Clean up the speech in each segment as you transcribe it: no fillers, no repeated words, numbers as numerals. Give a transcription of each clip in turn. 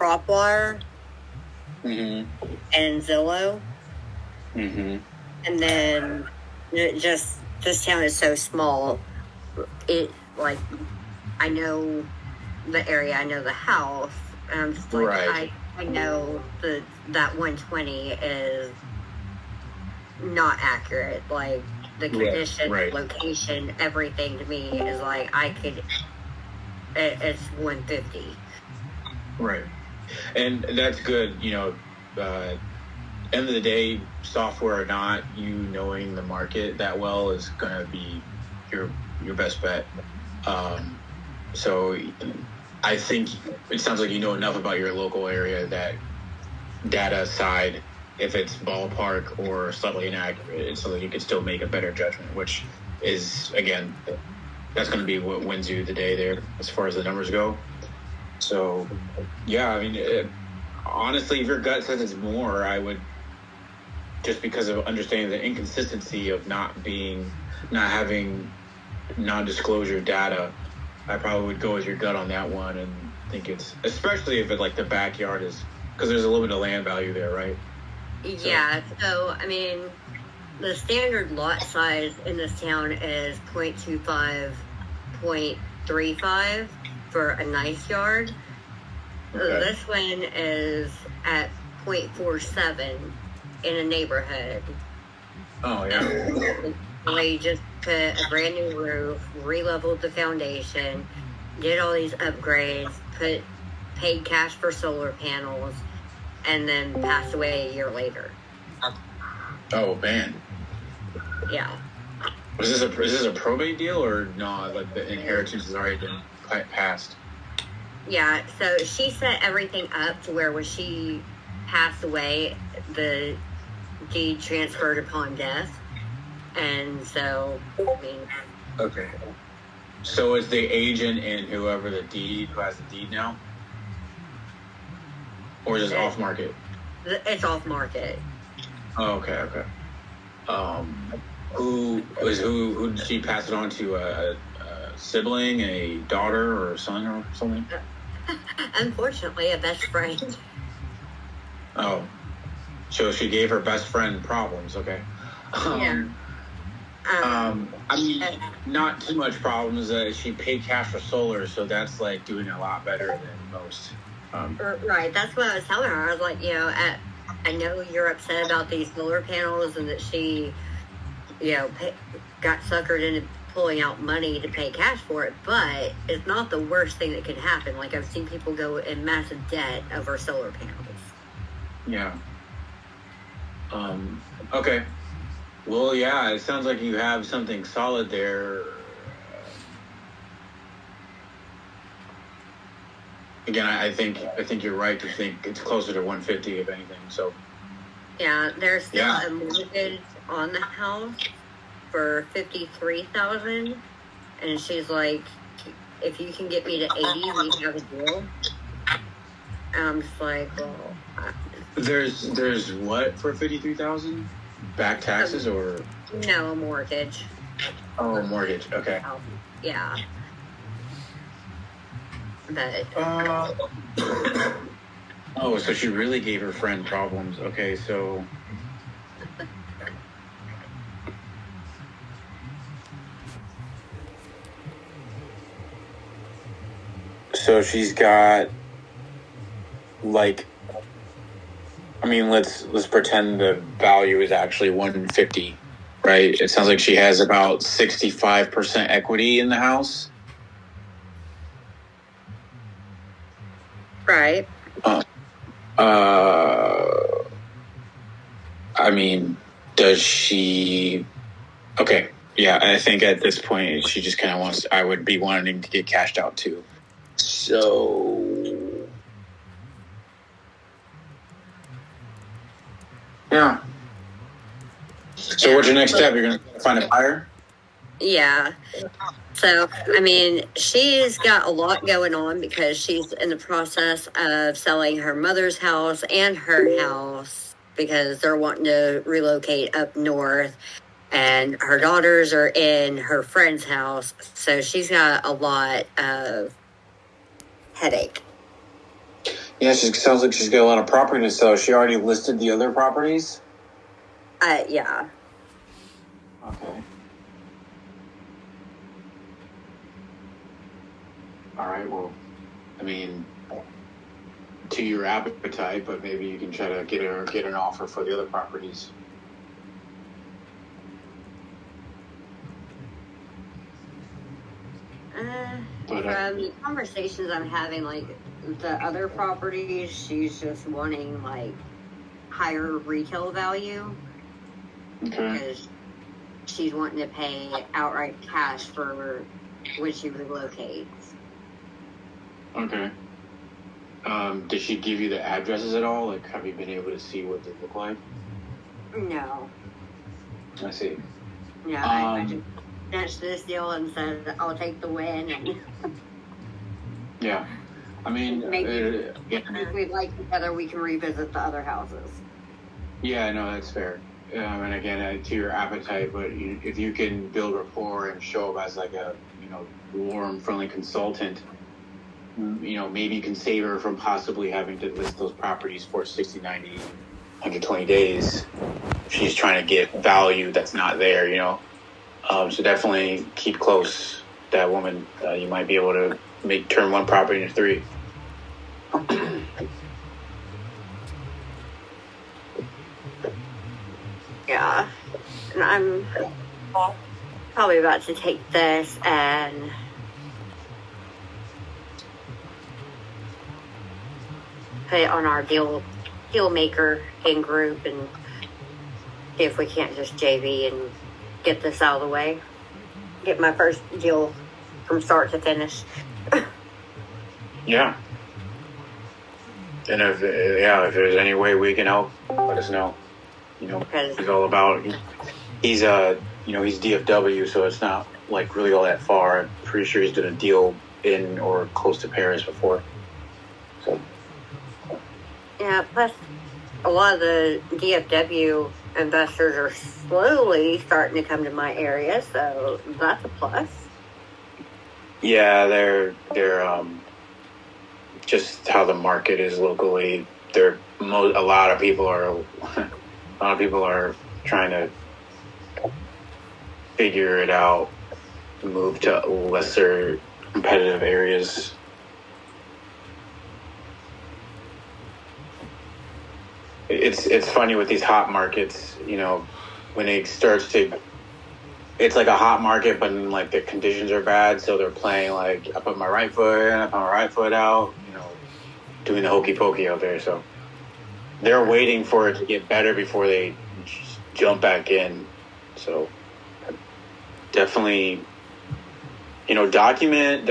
PropWire Mm-hmm. and Zillow. Mm-hmm. And then just this town is so small. I know the area, I know the house, and I'm just like, Right. I know that 120 is not accurate. Like, the condition, right. location, everything to me is like, it's 150. Right. And that's good, end of the day, software or not, you knowing the market that well is going to be your best bet. So I think it sounds like you know enough about your local area that data aside, if it's ballpark or slightly inaccurate, it's so that you can still make a better judgment, which is, again, that's going to be what wins you the day there as far as the numbers go. So, yeah, I mean, honestly, if your gut says it's more, I would, just because of understanding the inconsistency of not having non-disclosure data, I probably would go with your gut on that one and think it's, especially if it like the backyard is, because there's a little bit of land value there, right? Yeah, so, I mean, the standard lot size in this town is 0.25, 0.35 for a nice yard. Okay. This one is at 0.47 in a neighborhood. Oh, yeah. They just put a brand new roof, re-leveled the foundation, did all these upgrades, paid cash for solar panels, and then passed away a year later. Oh, man. Yeah. Is this a probate deal or no? Like the inheritance has already been passed? Yeah, so she set everything up to where when she passed away, the deed transferred upon death. And so, I mean... Okay. So is the agent and who has the deed now? Or is it off market? It's off market. Oh, okay. Who did she pass it on to? A sibling, a daughter, or a son, or something? Unfortunately, a best friend. Oh, so she gave her best friend problems. Okay. Yeah. I mean, not too much problems. She paid cash for solar, so that's like doing a lot better than most. Right. That's what I was telling her. I was like, I know you're upset about these solar panels and that she, got suckered into pulling out money to pay cash for it, but it's not the worst thing that could happen. Like, I've seen people go in massive debt over solar panels. Yeah. Okay. Well, yeah, it sounds like you have something solid there. Again, I think you're right to think it's closer to 150 if anything. So. Yeah, there's still a mortgage on the house for $53,000, and she's like, if you can get me to 80, we have a deal. And I'm just like, well, there's what for 53,000? Back taxes or no, a mortgage. Oh, a mortgage. Okay. Yeah. But oh, so she really gave her friend problems. Okay, so she's got like, I mean, let's pretend the value is actually 150, right? It sounds like she has about 65% equity in the house. Right. I mean, does she... Okay, yeah, I think at this point she just kind of wants... I would be wanting to get cashed out too. So... Yeah. So what's your next step? You're going to find a buyer? Yeah. So, I mean, she's got a lot going on because she's in the process of selling her mother's house and her house because they're wanting to relocate up north. And her daughters are in her friend's house. So she's got a lot of headache. Yeah, she sounds like she's got a lot of property to sell. She already listed the other properties? Yeah. Okay. All right, well, I mean, to your appetite, but maybe you can try to get an offer for the other properties. From the conversations I'm having, like the other properties, she's just wanting like higher retail value because she's wanting to pay outright cash for when she relocates. Okay. Did she give you the addresses at all? Like, have you been able to see what they look like? No. I see. Yeah, I just snatched this deal and said, I'll take the win. And yeah. I mean, maybe if we like each other, we can revisit the other houses. Yeah, no, that's fair. And again, to your appetite, but if you can build rapport and show up as like a, warm, friendly consultant, maybe you can save her from possibly having to list those properties for 60, 90, 120 days. She's trying to get value that's not there, So definitely keep close that woman. You might be able to turn one property into 3. Yeah. And I'm probably about to take this and put it on our deal maker in group and see if we can't just JV and get this out of the way. Get my first deal from start to finish. Yeah. And if there's any way we can help, let us know. He's all about. He's DFW, so it's not like really all that far. I'm pretty sure he's done a deal in or close to Paris before. So. Yeah. Plus, a lot of the DFW investors are slowly starting to come to my area, so that's a plus. Yeah, they're just how the market is locally. A lot of people are trying to figure it out, move to lesser competitive areas. It's funny with these hot markets, when it starts to, it's like a hot market, but then, like, the conditions are bad, so they're playing like I put my right foot in, I put my right foot out, doing the hokey pokey out there. So they're waiting for it to get better before they jump back in. So definitely document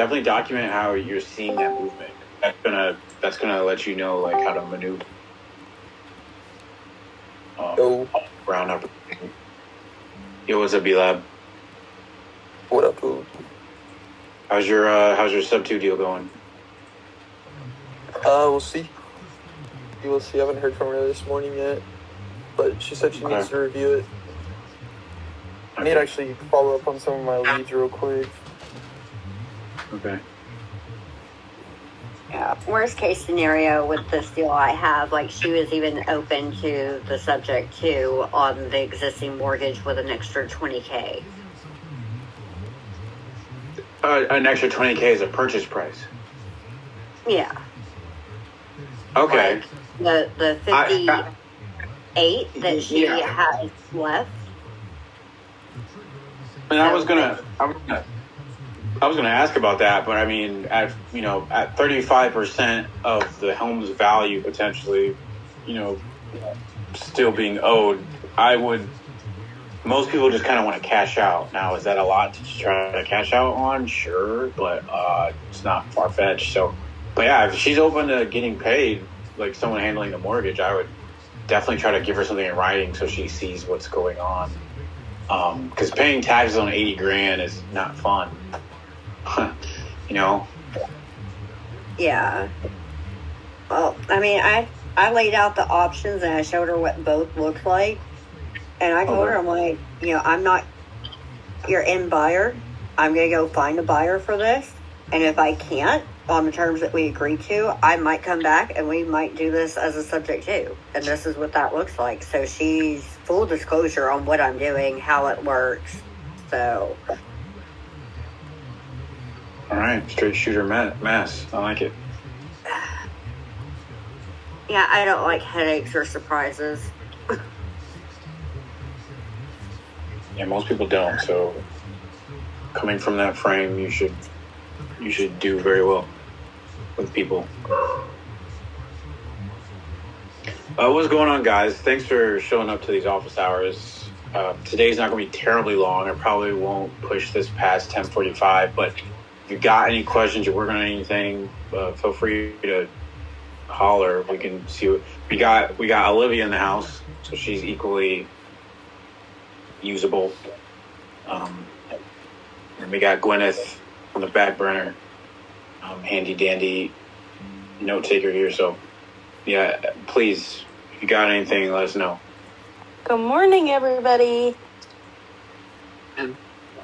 how you're seeing that movement. That's gonna let you know like how to maneuver. Round up. Yo, what's up, B-Lab? What up, dude? How's your sub 2 deal going? We'll see. We'll see. I haven't heard from her this morning yet, but she said she needs to review it. I need to actually follow up on some of my leads real quick. Okay. Yeah. Worst case scenario with this deal I have, like she was even open to the subject to on the existing mortgage with an extra $20,000. An extra $20,000 is a purchase price. Yeah. Okay. Like the 58 that she has left. And I was gonna ask about that, but I mean, at 35% of the home's value potentially, still being owed, most people just kind of want to cash out. Now, is that a lot to try to cash out on? Sure, but it's not far-fetched. So, but yeah, if she's open to getting paid, like someone handling the mortgage, I would definitely try to give her something in writing so she sees what's going on. Because paying taxes on $80,000 is not fun. Yeah. Well, I mean, I laid out the options and I showed her what both looked like. And I told her, I'm like, I'm not your end buyer. I'm going to go find a buyer for this. And if I can't, on the terms that we agreed to, I might come back and we might do this as a subject too. And this is what that looks like. So she's full disclosure on what I'm doing, how it works. So. All right, straight shooter mass. I like it. Yeah, I don't like headaches or surprises. Yeah, most people don't. So, coming from that frame, you should do very well with people. What's going on, guys? Thanks for showing up to these office hours. Today's not going to be terribly long. I probably won't push this past 10:45. But if you got any questions, you're working on anything, feel free to holler. We can see what we got. We got Olivia in the house, so she's equally usable. And we got Gwyneth on the back burner, handy dandy note taker here. So yeah, please, if you got anything, let us know. Good morning, everybody. Morning.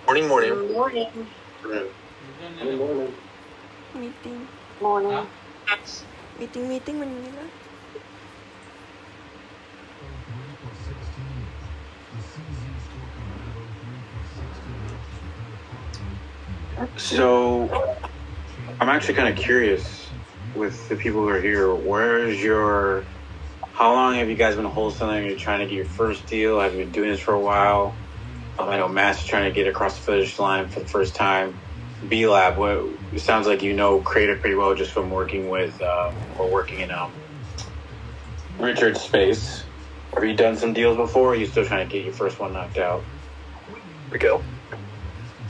Good morning. Meeting. Morning. Meeting Manila. So I'm actually kind of curious with the people who are here. How long have you guys been wholesaling? Are you trying to get your first deal? Have you been doing this for a while? I know Matt's trying to get across the finish line for the first time. B-Lab, it sounds like you know Creative pretty well just from working with, or working in Richard's space. Have you done some deals before, or are you still trying to get your first one knocked out? Here we go.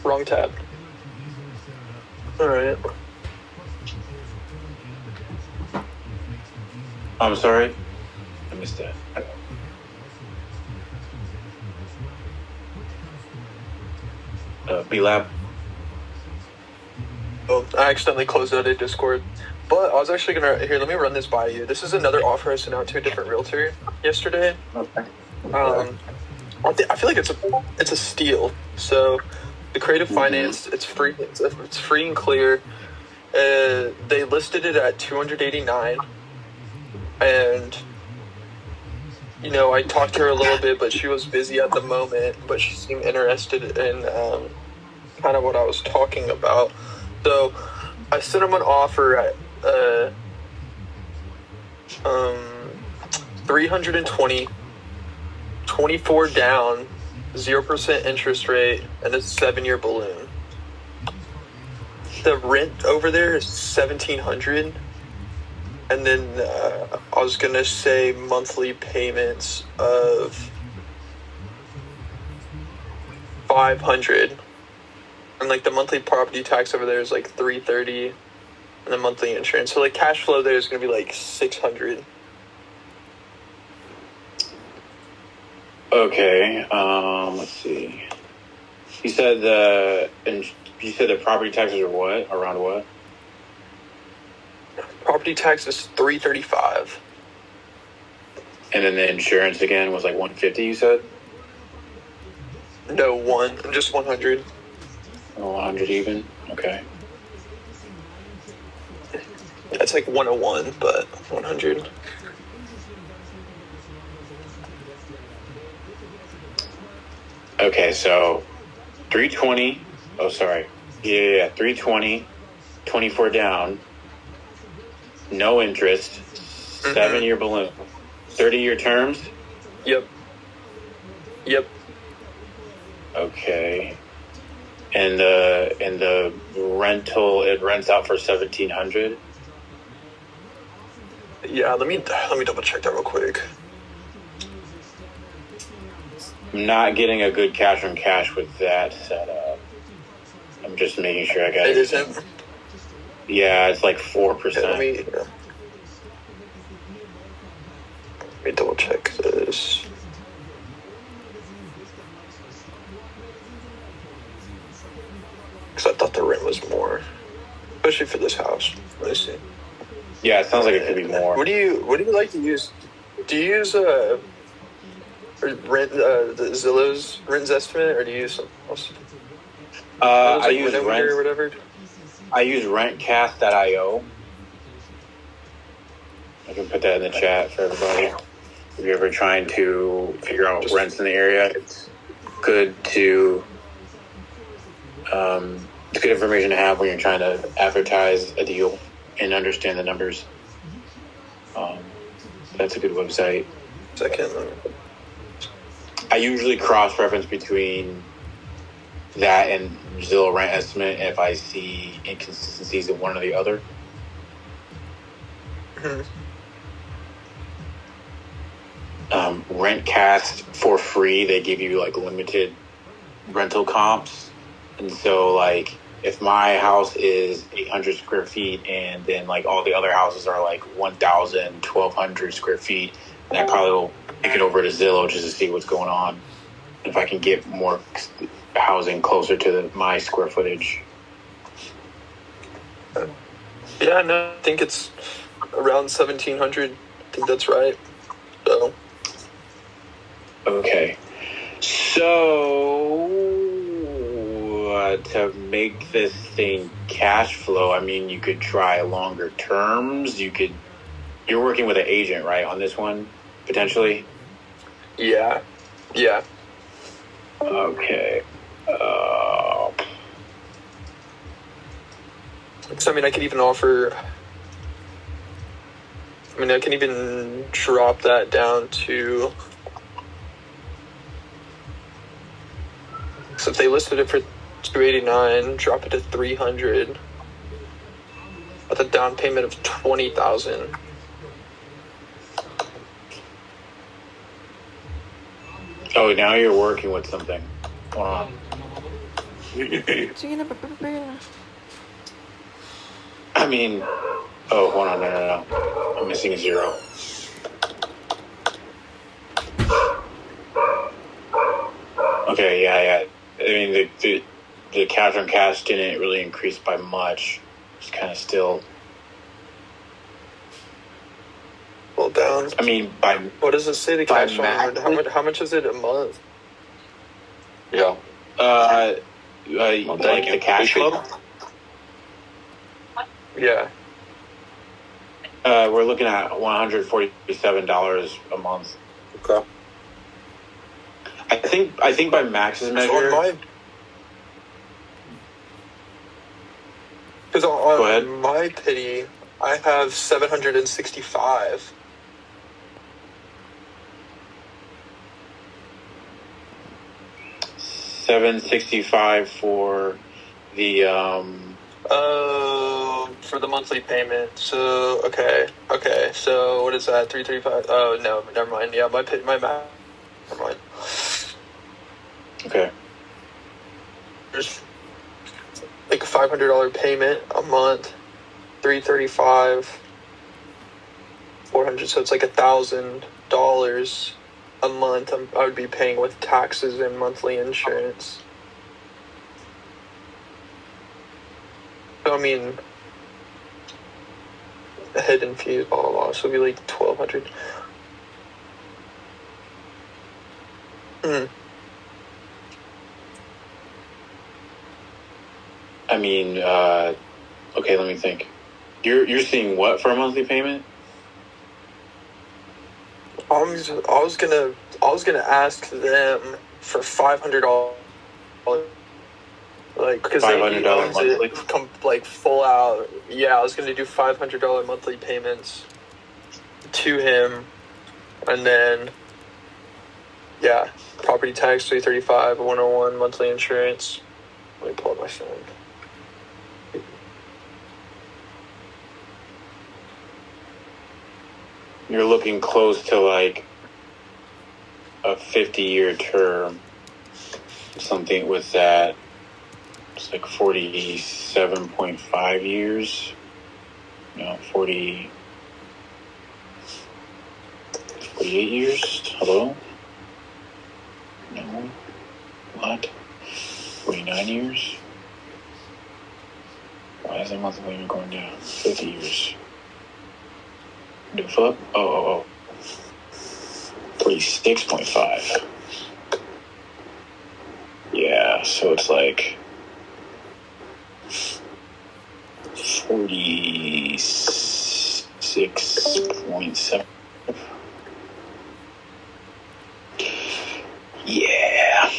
Wrong tab. All right. I'm sorry? I missed that. B-Lab? Oh, I accidentally closed out a Discord. But I was actually let me run this by you. This is another offer I sent out to a different realtor yesterday. Okay. I feel like it's a steal. So the Creative Finance, it's free. It's free and clear. They listed it at $289, and I talked to her a little bit, but she was busy at the moment. But she seemed interested in kind of what I was talking about. So I sent them an offer at 320, 24 down, 0% interest rate, and a 7-year balloon. The rent over there is $1,700, and then I was gonna say monthly payments of $500, and like the monthly property tax over there is like $330, and the monthly insurance. So like cash flow there is gonna be like $600. Okay, let's see. You said the property taxes are what? Around what? Property tax is $335. And then the insurance again was like $150, you said? No, just $100. Oh, 100 even? Okay. That's like 101, but 100. Okay, so 320. Oh, sorry. Yeah, 320, 24 down, no interest, 7-year balloon, 30-year terms. Yep. Okay. And the rental, it rents out for $1,700. Yeah, let me double check that real quick. I'm not getting a good cash on cash with that setup. I'm just making sure I got it. It isn't? Yeah, it's like 4%. Okay, let me double check this. Because I thought the rent was more, especially for this house. Let me see. Yeah, it sounds like it could be more. What do you like to use? Do you use rent the Zillow's rent estimate, or do you use something else? I use rent rent or whatever. I use rentcast.io. I can put that in the chat for everybody. If you're ever trying to figure out rents in the area, it's good to it's good information to have when you're trying to advertise a deal and understand the numbers. That's a good website. Second. I usually cross-reference between that and Zillow Rent Estimate if I see inconsistencies in one or the other. Mhm. Rentcast for free, they give you like limited rental comps, and so like if my house is 800 square feet and then like all the other houses are like 1,000, 1,200 square feet, then I probably will take it over to Zillow just to see what's going on. If I can get more housing closer to my square footage. Yeah, no, I think it's around 1,700. I think that's right. So. Okay. So, to make this thing cash flow, I mean, you could try longer terms. You're working with an agent, right, on this one, potentially? Yeah. Yeah. Okay. So, I mean, I can even offer... I mean, I can even drop that down to... So if they listed it for $289, drop it to $300 with a down payment of $20,000. Oh, now you're working with something. Hold on. Sige na, prepare na. I mean, oh, hold on, no. I'm missing a zero. Okay, yeah. I mean, the cash on cash didn't really increase by much. It's kind of still. Well, down. I mean, by What does it say? The by cash on? How much is it a month? Yeah. like the cash flow. Yeah. We're looking at $147 a month. Okay. I think by Max's measure. Because Go ahead. on my pity, I have 765. $765 for the For the monthly payment. So okay. So what is that? 335. Oh no, never mind. Yeah, my math. Never mind. Okay. There's like a $500 payment a month, 335, 400. So it's like $1,000 a month. I would be paying with taxes and monthly insurance. So I mean, a hidden fee, blah blah blah. So it'd be like 1,200. I mean, okay, let me think. You're seeing what for a monthly payment? I was gonna ask them for $500, like because $500 monthly? like full out. Yeah, I was gonna do $500 monthly payments to him, and then yeah, property tax 335, 101 monthly insurance. Let me pull up my phone. You're looking close to like a 50-year term, something with that. It's like 47.5 years. No, 48 years. Hello? No. What? 49 years? Why is the monthly payment going down? 50 years. The fuck? Oh. 46.5. Yeah, so it's like 46.7. Yeah.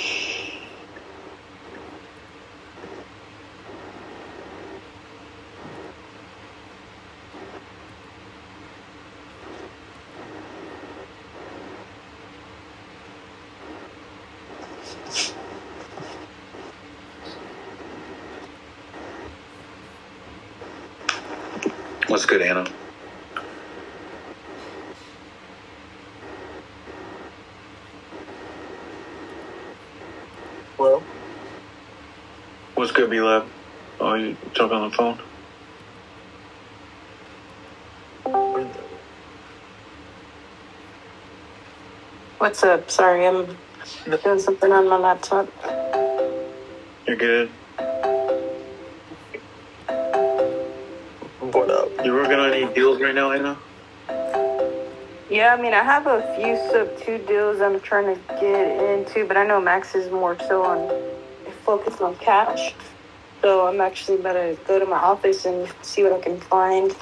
What's good, Anna? Well, What's good, B-Lab? Oh, you talking on the phone? What's up? Sorry, I'm doing something on my laptop. You're good. what up? You working on any deals right now, Anna? Yeah, I mean, I have a few sub-2 deals I'm trying to get into, but I know Max is more so focused on cash. So I'm actually about to go to my office and see what I can find.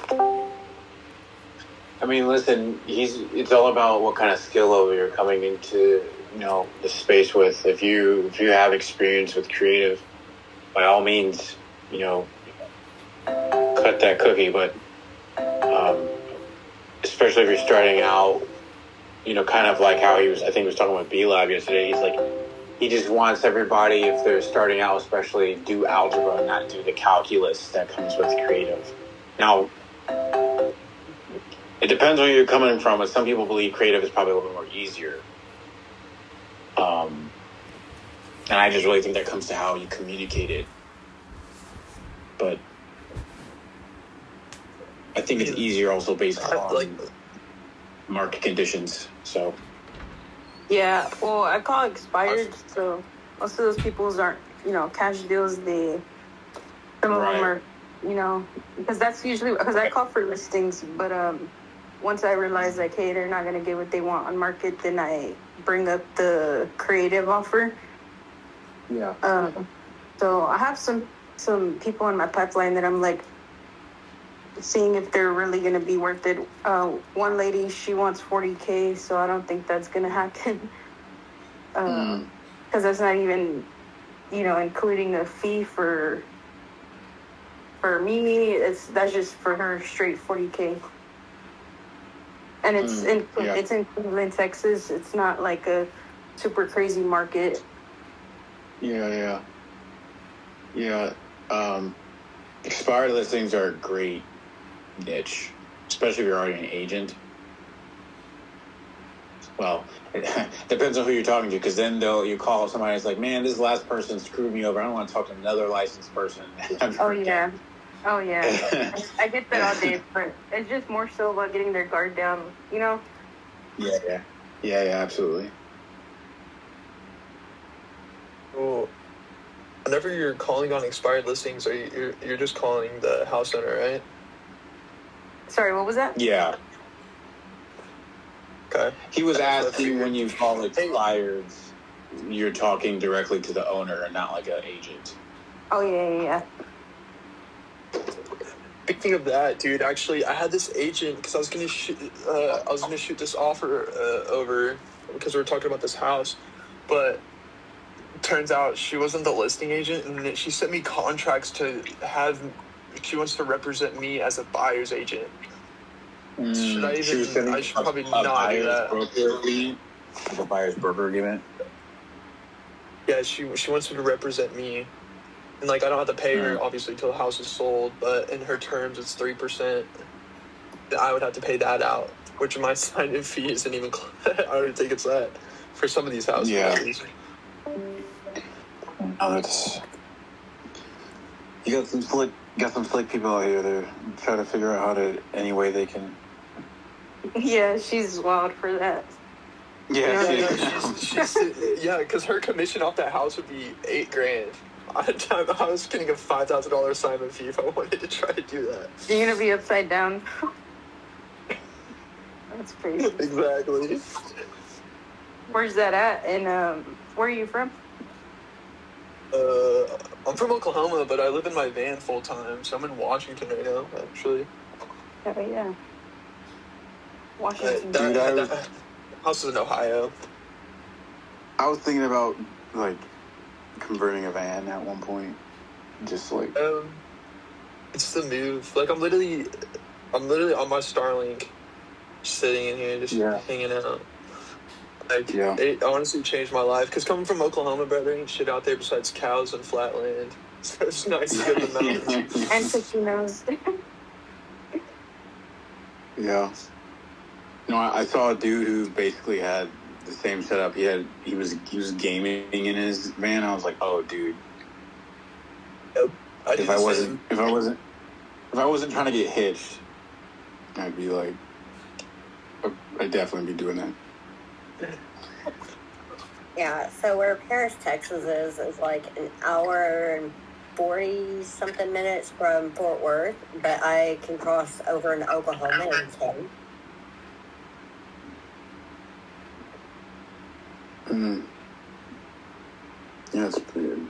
I mean, listen, it's all about what kind of skill level you're coming into, the space with. If you have experience with creative, by all means, cut that cookie. But especially if you're starting out, kind of like how I think he was talking with B-Lab yesterday. He's like, he just wants everybody, if they're starting out, especially, do algebra and not do the calculus that comes with creative. Now, it depends where you're coming from, but some people believe creative is probably a little bit more easier. And I just really think that comes to how you communicate it. But I think it's easier also based on market conditions. So Yeah, well, I call it expired, so most of those people's aren't, cash deals. Some of them are, because that's usually, because I call for listings, but once I realize, like, hey, they're not going to get what they want on market, then I bring up the creative offer. yeah. So I have some people in my pipeline that I'm, like, seeing if they're really going to be worth it. One lady, she wants $40K, so I don't think that's going to happen. Because that's not even, including a fee for me. That's just for her straight $40K. And it's in Cleveland, Texas. It's not like a super crazy market. Yeah. Expired listings are a great niche, especially if you're already an agent. Well, it depends on who you're talking to, because then you call somebody and it's like, man, this last person screwed me over. I don't want to talk to another licensed person. Oh yeah. I get that all day, but it's just more so about getting their guard down, Yeah, absolutely. Well, whenever you're calling on expired listings, you're just calling the house owner, right? Sorry, what was that? Yeah. Okay. He was asking when you call expired, you're talking directly to the owner and not like an agent. Oh yeah. Speaking of that, dude, actually, I had this agent because I was gonna shoot this offer over because we were talking about this house, but turns out she wasn't the listing agent, and she sent me contracts to have. She wants to represent me as a buyer's agent. Should I even? I should probably not do that. A buyer's broker agreement. Yeah, she wants me to represent me. And, like, I don't have to pay her, obviously, until the house is sold, but in her terms, it's 3%. I would have to pay that out, which my sign-in fee isn't even I don't think it's that for some of these houses. Yeah. No, that's... You got some slick people out here. They're trying to figure out any way they can... Yeah, she's wild for that. Yeah, because her commission off that house would be $8,000. I was getting a $5,000 assignment fee if I wanted to try to do that. You're gonna be upside down. That's crazy. Exactly. Where's that at? And where are you from? I'm from Oklahoma, but I live in my van full time, so I'm in Washington right now, actually. Yeah. Washington. That house is in Ohio. I was thinking about like converting a van at one point, just like It's the move. Like I'm literally on my Starlink, just sitting in here, just hanging out. Like it honestly changed my life. Cause coming from Oklahoma, bro, there ain't shit out there besides cows and flat land. So it's nice to get the mountains. And casinos. Yeah. No, I saw a dude who basically had the same setup. He was gaming in his van. I was like, oh, dude. Yep. If I wasn't trying to get hitched, I'd be like, I'd definitely be doing that. Yeah, so where Paris, Texas is like an hour and 40 something minutes from Fort Worth, but I can cross over in Oklahoma in 10. Yeah, it's pretty good.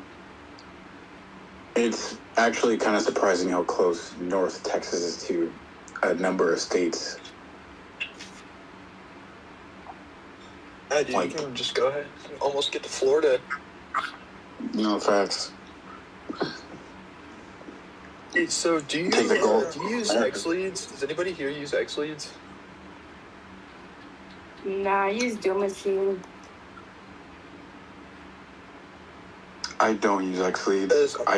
It's actually kind of surprising how close North Texas is to a number of states. Yeah, dude, you can just go ahead and almost get to Florida. No facts. Hey, so do you use X leads? Does anybody here use X leads? Nah, I use Deal Machine. I don't use X-Leads. I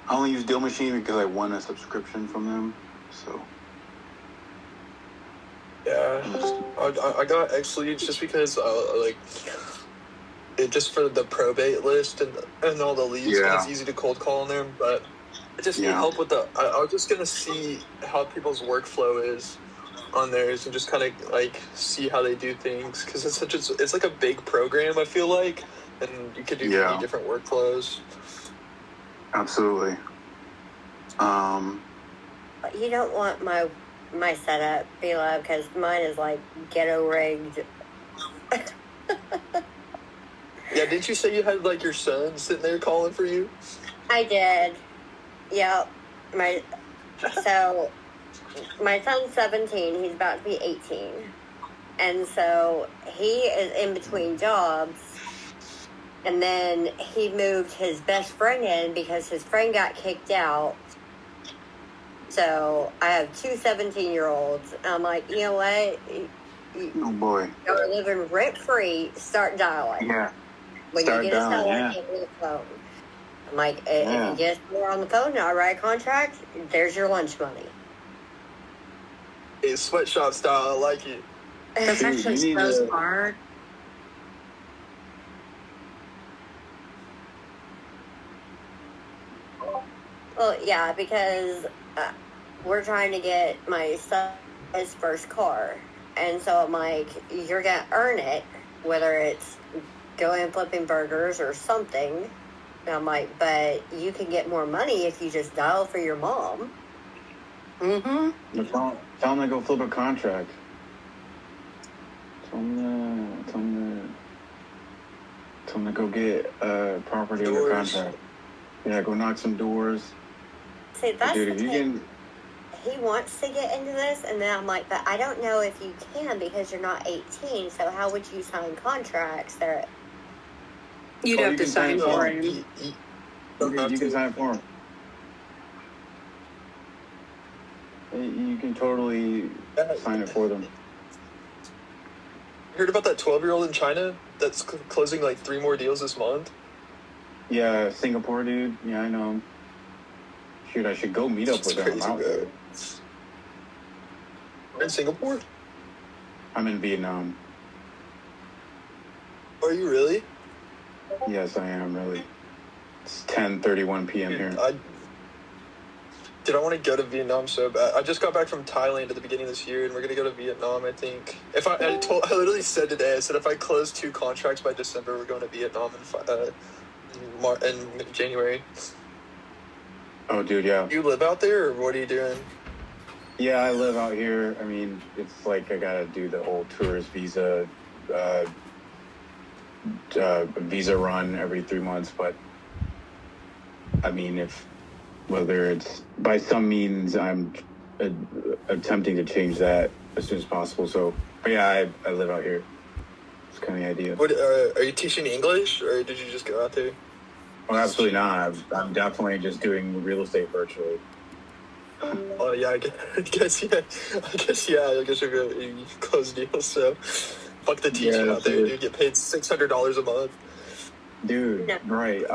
only use Deal Machine because I won a subscription from them. So yeah, I got X leads just because just for the probate list and all the leads. And it's easy to cold call on there, but I just need help with I was just gonna see how people's workflow is on theirs and just kind of like see how they do things because it's like a big program. I feel like. And you could do many different workflows. Absolutely. You don't want my setup, Bila, because mine is like ghetto rigged. Yeah, didn't you say you had like your son sitting there calling for you? I did. Yep. So my son's 17. He's about to be 18, and so he is in between jobs. And then he moved his best friend in because his friend got kicked out. So I have two 17-year-olds. I'm like, you know what? Oh boy. You're living rent free. Start dialing. Yeah. When you get a cell, get the phone. I'm like, if you get more on the phone and I write a contract, there's your lunch money. It's sweatshop style. I like it. That's actually so smart. Well, yeah, because we're trying to get my son his first car. And so I'm like, you're going to earn it, whether it's going flipping burgers or something. And I'm like, but you can get more money if you just dial for your mom. Mm-hmm. Tell him to go flip a contract. Tell him to go get a property under contract. Yeah, go knock some doors. See, that's dude, the thing. He wants to get into this, and then I'm like, but I don't know if you can because you're not 18, so how would you sign contracts that... You'd have to sign for him. You can sign for him. You can totally sign it for them. Heard about that 12-year-old in China that's closing like 3 more deals this month? Yeah, Singapore dude. Yeah, I know him. Shoot, I should go meet up with him. I'm out there. You're in Singapore? I'm in Vietnam. Are you really? Yes, I am, really. It's 10:31 p.m. here. I want to go to Vietnam so bad. I just got back from Thailand at the beginning of this year, and we're going to go to Vietnam, I think. I literally said today, I said if I close 2 contracts by December, we're going to Vietnam in January. Oh, dude, yeah. Do you live out there, or what are you doing? Yeah, I live out here. I mean, it's like I gotta do the whole tourist visa, visa run every 3 months. But I mean, whether it's by some means, I'm attempting to change that as soon as possible. So, but yeah, I live out here. It's kind of the idea. What are you teaching English, or did you just go out there? Oh, absolutely not. I'm definitely just doing real estate virtually. Oh yeah, I guess yeah. I guess you close deals. So, fuck the teaching out there. You get paid $600 a month. Dude, Yeah. right.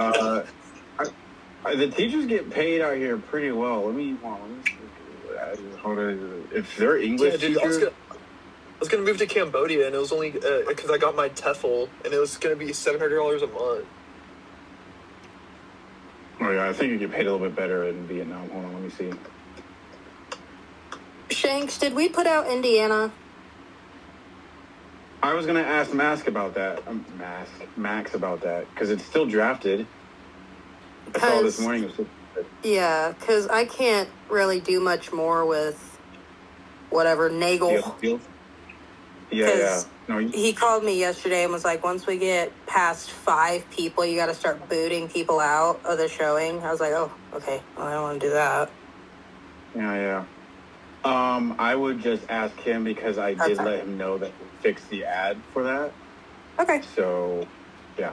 The teachers get paid out here pretty well. Let me see. If they're English Yeah, dude, teachers, I was gonna move to Cambodia, and it was only because I got my TEFL, and it was gonna be $700 a month. oh yeah, I think you get paid a little bit better in Vietnam. Hold on, let me see. Shanks, did we put out Indiana? I was gonna ask Max about that. Max about that because it's still drafted. I saw this morning. It was Yeah, because I can't really do much more with whatever Nagel. deals. Yeah. No, He called me yesterday and was like, once we get past 5 people, you got to start booting people out of the showing. I was like, oh, okay. Well, I don't want to do that. yeah. I would just ask him because I did Okay. let him know that we fixed the ad for that. Okay. So, yeah.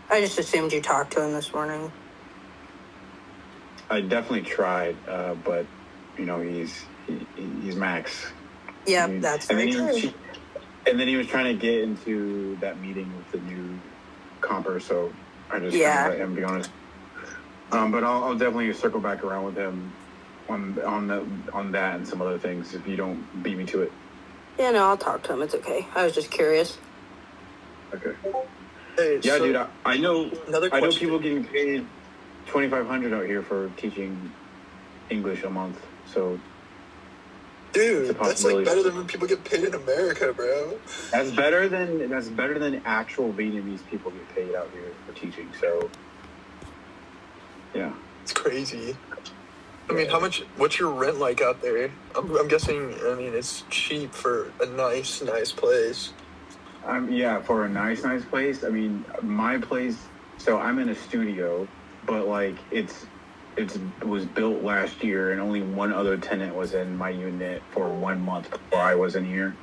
I just assumed you talked to him this morning. I definitely tried, but you know he's Max. Yep, that's very true. And then he was trying to get into that meeting with the new comper, so I just kind of let him be honest. But I'll definitely circle back around with him on that and some other things if you don't beat me to it. Yeah, no, I'll talk to him. It's okay. I was just curious. Okay. Hey, Yeah, so dude. I know. another I know question. people getting paid $2,500 out here for teaching English a month. So Dude, It's a that's like possibility. better than when people get paid in America, bro. that's better than actual Vietnamese people get paid out here for teaching. So yeah. It's crazy. I mean, what's your rent like out there? I'm guessing, I mean, it's cheap for a nice place. Yeah, for a nice place. I mean, my place. So I'm in a studio, but like it was built last year, and only one other tenant was in my unit for 1 month before I was in here.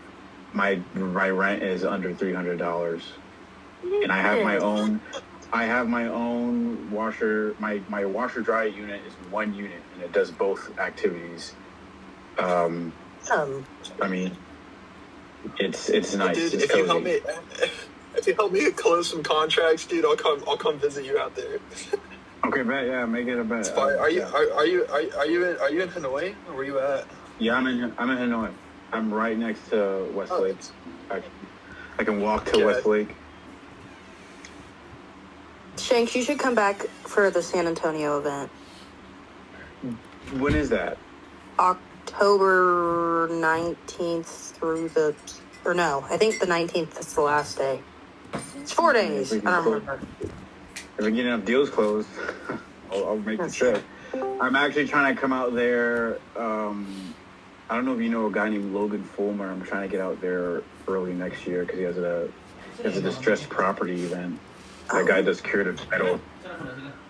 My rent is under $300, and I have my own. I have my own washer. My washer dry unit is one unit, and it does both activities. I mean, it's nice. Dude, it's if you cozy. help me close some contracts, dude, I'll come visit you out there. Okay, bet. Yeah, make it a bet. It's fine. Are you in Hanoi? Or where you at? Yeah, I'm in Hanoi. I'm right next to Westlake. I can walk to Yeah. Westlake. Shanks, you should come back for the San Antonio event. When is that? October 19th I think the 19th is the last day. It's 4 days. I don't remember. If I get enough deals closed, I'll make the That's trip. I'm actually trying to come out there. I don't know if you know a guy named Logan Fulmer. I'm trying to get out there early next year because he has a distressed property event. That guy does curative title,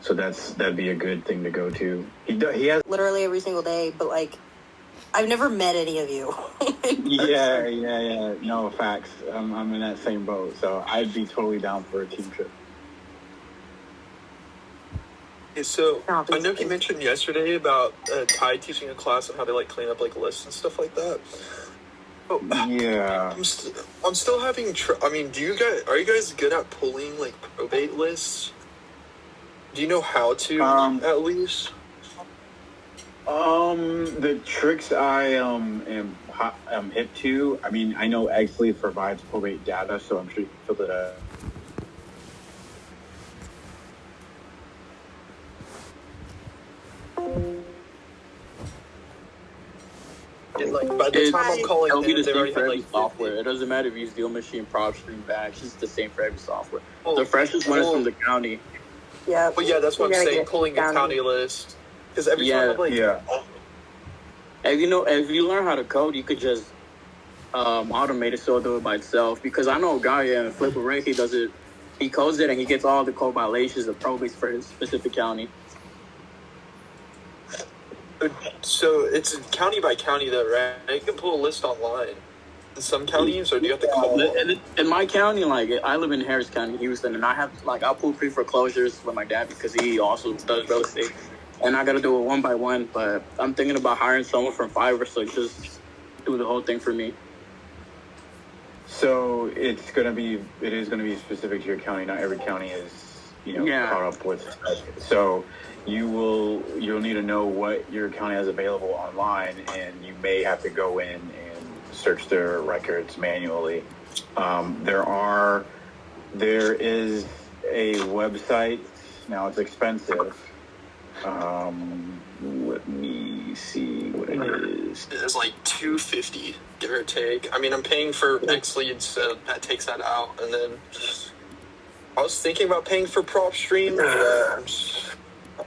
so that'd be a good thing to go to. He has. Literally every single day, but like, I've never met any of you. Yeah. No, facts. I'm in that same boat, so I'd be totally down for a team trip. Okay, so I know you mentioned yesterday about Ty teaching a class on how to like clean up like lists and stuff like that. Oh, Yeah. I'm still having. I mean, are you guys good at pulling like probate lists? Do you know how to at least? The tricks I am hip to. I mean, I know Exley provides probate data, so I'm sure you can fill it out. And, like by the time I'm calling It'll be in, the they same already for have every like software. It doesn't matter if you use Deal Machine, PropStream, Bash. It's the same for every software. Oh, The freshest one is from the county. Yeah. But yeah, that's what I'm You gotta saying. get Pulling a down. county list because every time I'm like, Yeah. If you learn how to code, you could just automate it so it'll do it by itself. Because I know a guy in Flipper Ray, he does it. He codes it and he gets all the code violations of probates for his specific county. So it's county by county, though, right? You can pull a list online. In some counties, or do you have to call? In my county, like I live in Harris County, Houston, and I have like I'll pull pre-foreclosures with my dad because he also does real estate, and I got to do it one by one. But I'm thinking about hiring someone from Fiverr, so just do the whole thing for me. So it is going to be specific to your county. Not every county is, caught up with. So you'll need to know what your county has available online, and you may have to go in and search their records manually. There is a website. Now it's expensive. Let me see what it is. It's like $250, give or take. I mean, I'm paying for X leads, so that takes that out. And then I was thinking about paying for PropStream.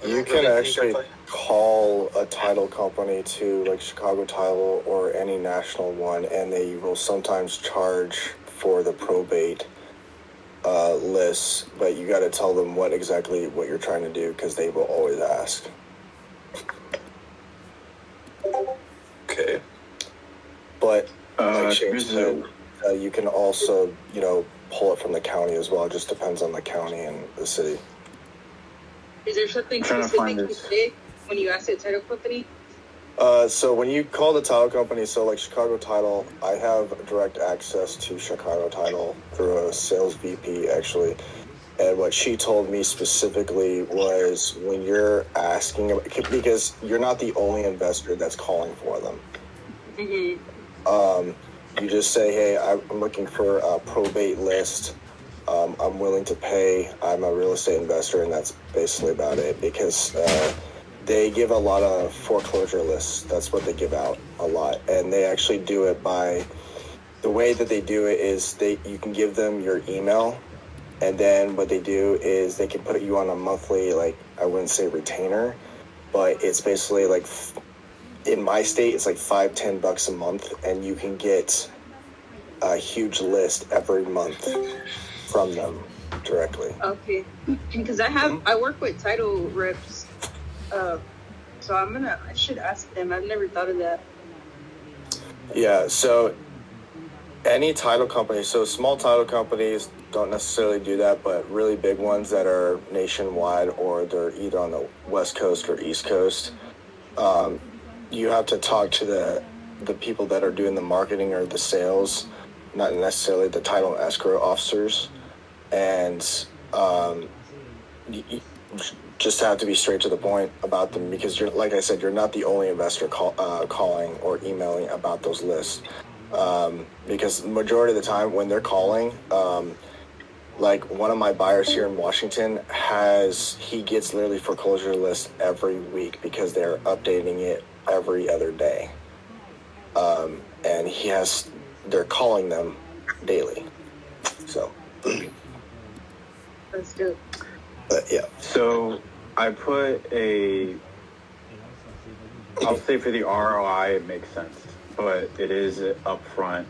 You can actually call a title company to like Chicago Title or any national one, and they will sometimes charge for the probate lists, but you got to tell them what you're trying to do because they will always ask. Okay. But like Shane said, you can also, pull it from the county as well. It just depends on the county and the city. Is there something specific you did when you asked the title company? So when you call the title company, so like Chicago Title, I have direct access to Chicago Title through a sales VP actually. And what she told me specifically was when you're asking, because you're not the only investor that's calling for them. Mm-hmm. You just say, hey, I'm looking for a probate list. I'm willing to pay. I'm a real estate investor, and that's basically about it because they give a lot of foreclosure lists. That's what they give out a lot. And they actually do it by, the way that they do it is you can give them your email, and then what they do is they can put you on a monthly, like, I wouldn't say retainer, but it's basically like, in my state, it's like $5-10 a month, and you can get a huge list every month from them directly. Okay, because I work with title reps, so I should ask them. I've never thought of that. Yeah, so any title company, so small title companies don't necessarily do that, but really big ones that are nationwide or they're either on the West Coast or East Coast, you have to talk to the people that are doing the marketing or the sales, not necessarily the title and escrow officers. And you just have to be straight to the point about them because you're, like I said, you're not the only investor calling or emailing about those lists. Because the majority of the time when they're calling, like one of my buyers here in Washington he gets literally foreclosure lists every week because they're updating it every other day. And they're calling them daily. So. Let's do it. But yeah. So I put I'll say for the ROI it makes sense, but it is upfront,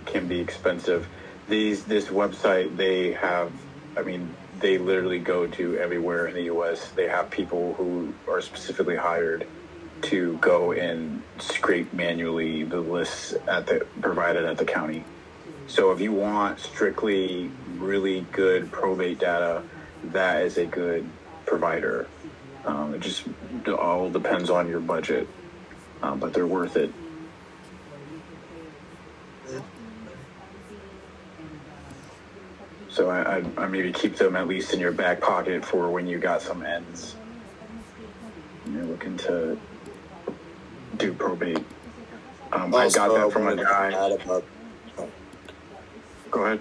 can be expensive. This website they literally go to everywhere in the US. They have people who are specifically hired to go and scrape manually the lists provided at the county. So if you want strictly really good probate data, that is a good provider. It just all depends on your budget, but they're worth it. So I maybe keep them at least in your back pocket for when you got some ends. You're looking to do probate. I got that from a guy. Go ahead.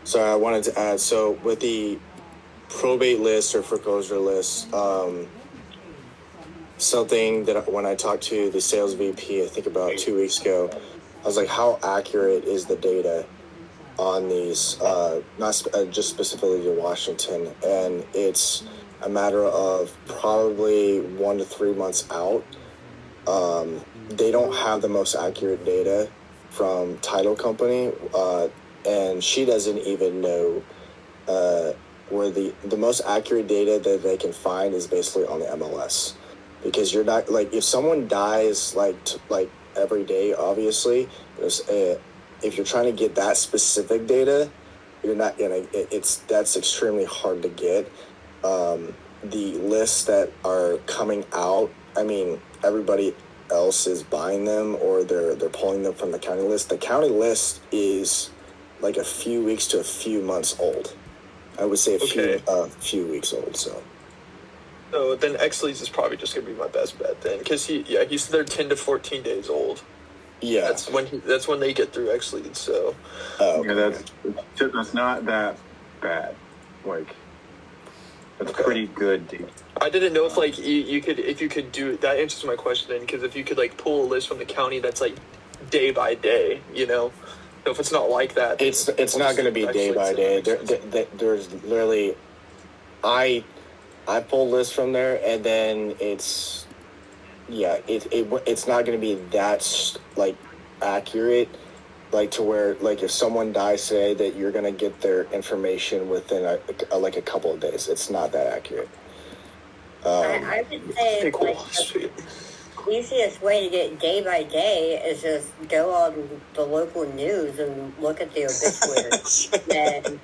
Sorry, I wanted to add, so with the probate list or foreclosure list, something that when I talked to the sales VP, I think about 2 weeks ago, I was like, how accurate is the data on these, just specifically to Washington? And it's a matter of probably 1 to 3 months out. They don't have the most accurate data from title company, and she doesn't even know where the most accurate data that they can find is basically on the MLS. because you're not like if someone dies like every day, obviously, if you're trying to get that specific data, you're not gonna. That's extremely hard to get. The lists that are coming out, I mean, everybody else is buying them or they're pulling them from the county list. The county list is like a few weeks to a few months old. I would say a few weeks old. So then Exley's is probably just gonna be my best bet then, because he's they're 10 to 14 days old. Yeah, that's when they get through Exley's. So that's not that bad. Like, that's pretty good, dude. I didn't know if like you could do that. Answers my question then, because if you could like pull a list from the county that's like day by day, you know. So if it's not like that, it's not going to be day by day. There's literally, I pull lists from there, and then it's not going to be that like accurate, like to where like if someone dies today that you're going to get their information within a couple of days. It's not that accurate. I would say the easiest way to get day by day is just go on the local news and look at the obituaries. And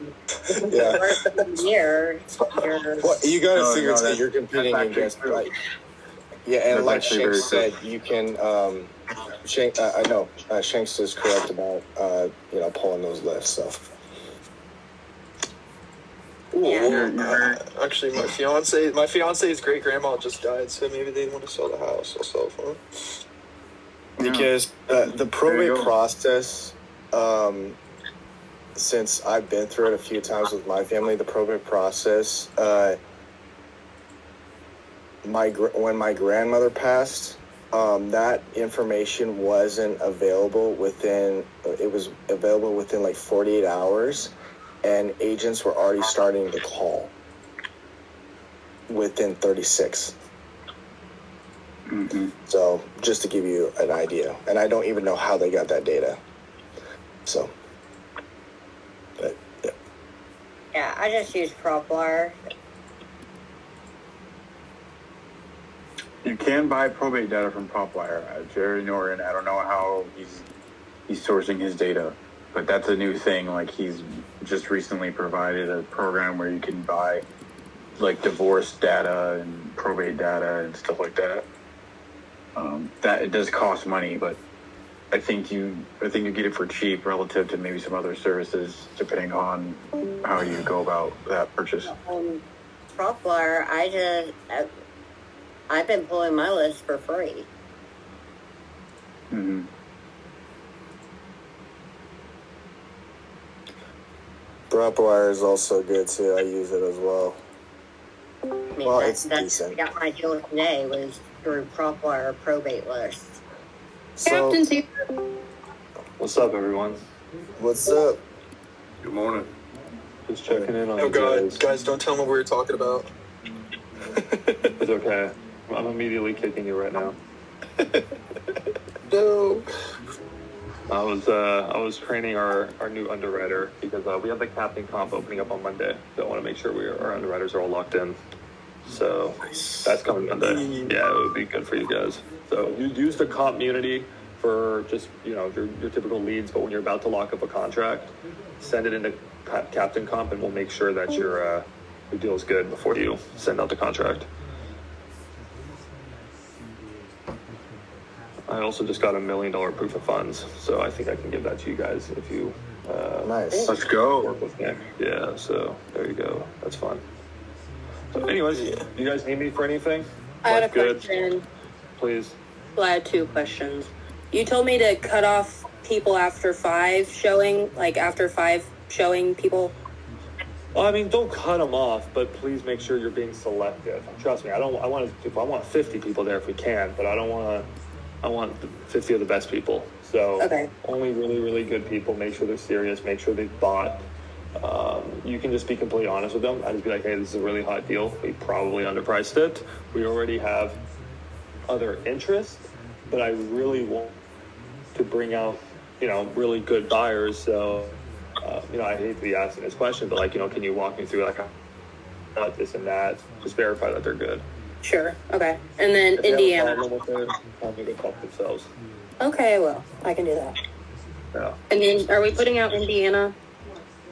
the first year, you got to figure that you're competing against like. Yeah, and like Shanks said, you can. Shanks is correct about pulling those lists. So. Actually, my fiance's great grandma just died, so maybe they want to sell the house. I'll sell it for them. Because the probate process, since I've been through it a few times with my family, the probate process, when my grandmother passed, that information wasn't available within like 48 hours. And agents were already starting to call within 36. Mm-hmm. So just to give you an idea, and I don't even know how they got that data. So, but, yeah. Yeah, I just use PropWire. You can buy probate data from PropWire. Jerry Norton, I don't know how he's sourcing his data. But that's a new thing. Like, he's just recently provided a program where you can buy like divorce data and probate data and stuff like that. That it does cost money, but I think you get it for cheap relative to maybe some other services, depending on how you go about that purchase. PropWire, I've been pulling my list for free. Mm-hmm. PropWire is also good too. I use it as well. I mean, well, that's decent. I got my deal today was through PropWire probate list. So, what's up, everyone? What's up? Good morning. Just checking in on Oh you God, guys, don't tell me what we were talking about. It's okay. I'm immediately kicking you right now. No. I was training our new underwriter because we have the captain comp opening up on Monday. So I want to make sure our underwriters are all locked in. So that's coming Monday. Yeah, it would be good for you guys. So you use the community for just your typical leads, but when you're about to lock up a contract, send it into captain comp, and we'll make sure that your deal is good before you send out the contract. I also just got $1 million proof of funds, so I think I can give that to you guys if you nice. Let's go. Work with me. Yeah, so there you go. That's fun. So anyways, do you guys need me for anything? I had a Good? question. Please. Well, I had two questions. You told me to cut off people after 5 showing, like after 5 showing people. Well, I mean, don't cut them off, but please make sure you're being selective. Trust me, I want 50 people there if we can, but I want 50 of the best people. So only really, really good people. Make sure they're serious. Make sure they've bought. You can just be completely honest with them. I just be like, hey, this is a really hot deal. We probably underpriced it. We already have other interest, but I really want to bring out, really good buyers. So, I hate to be asking this question, but can you walk me through this and that? Just verify that they're good. Sure. Okay. And then If they have a Indiana. problem with it, tell them to go fuck themselves. Okay, well, I can do that. Yeah. And then, are we putting out Indiana?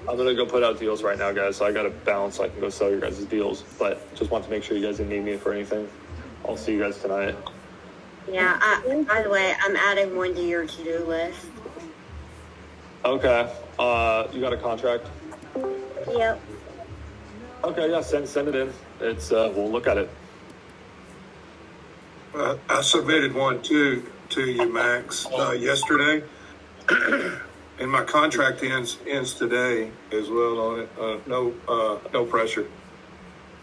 I'm gonna go put out deals right now, guys. So I got to bounce. So I can go sell your guys' deals. But just want to make sure you guys didn't need me for anything. I'll see you guys tonight. Yeah, by the way, I'm adding one to your to-do list. Okay. You got a contract? Yep. Okay. Yeah. Send it in. It's we'll look at it. I submitted one to you, Max, yesterday, and my contract ends today as well on it. No pressure.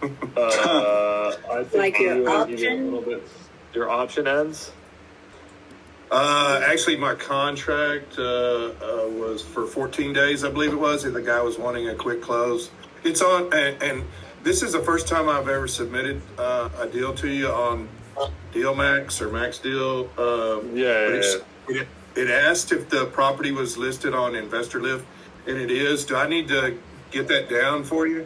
I think Like your you option? need a little bit. Your option ends. Actually, my contract was for 14 days, I believe it was, and the guy was wanting a quick close. It's on, and this is the first time I've ever submitted a deal to you on DealMax or Max Deal. It asked if the property was listed on InvestorLift, and it is. Do I need to get that down for you?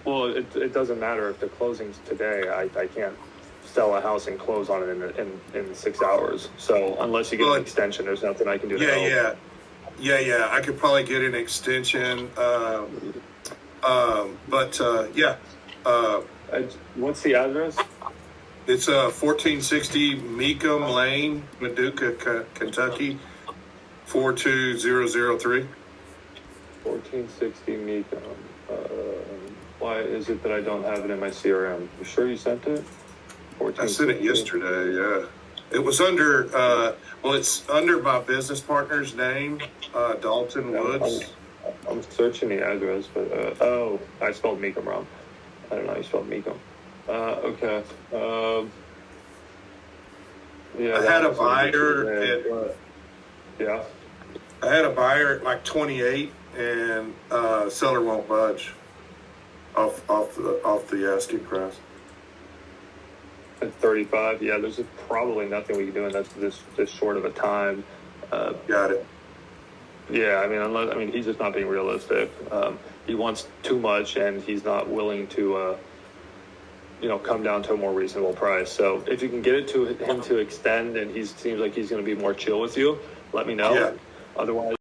Well, it doesn't matter if the closing's today. I can't sell a house and close on it in 6 hours. So unless you get an extension, there's nothing I can do to help. Yeah. I could probably get an extension. What's the address? It's 1460 Meekum Lane, Paducah, Kentucky, 42003. 1460 Meekum. Why is it that I don't have it in my CRM? You sure you sent it? I sent it yesterday, yeah. It was under, it's under my business partner's name, Dalton Woods. I'm searching the address, but, I spelled Meekum wrong. I don't know how you spelled Meekum. Okay. Yeah. I had a buyer yeah. I had a buyer at like 28, and seller won't budge off the asking price. At 35, yeah. There's probably nothing we can do in this short of a time. Got it. Yeah, I mean, he's just not being realistic. He wants too much, and he's not willing to, come down to a more reasonable price. So if you can get it to him to extend, and he seems like he's going to be more chill with you, let me know. Yeah. Otherwise.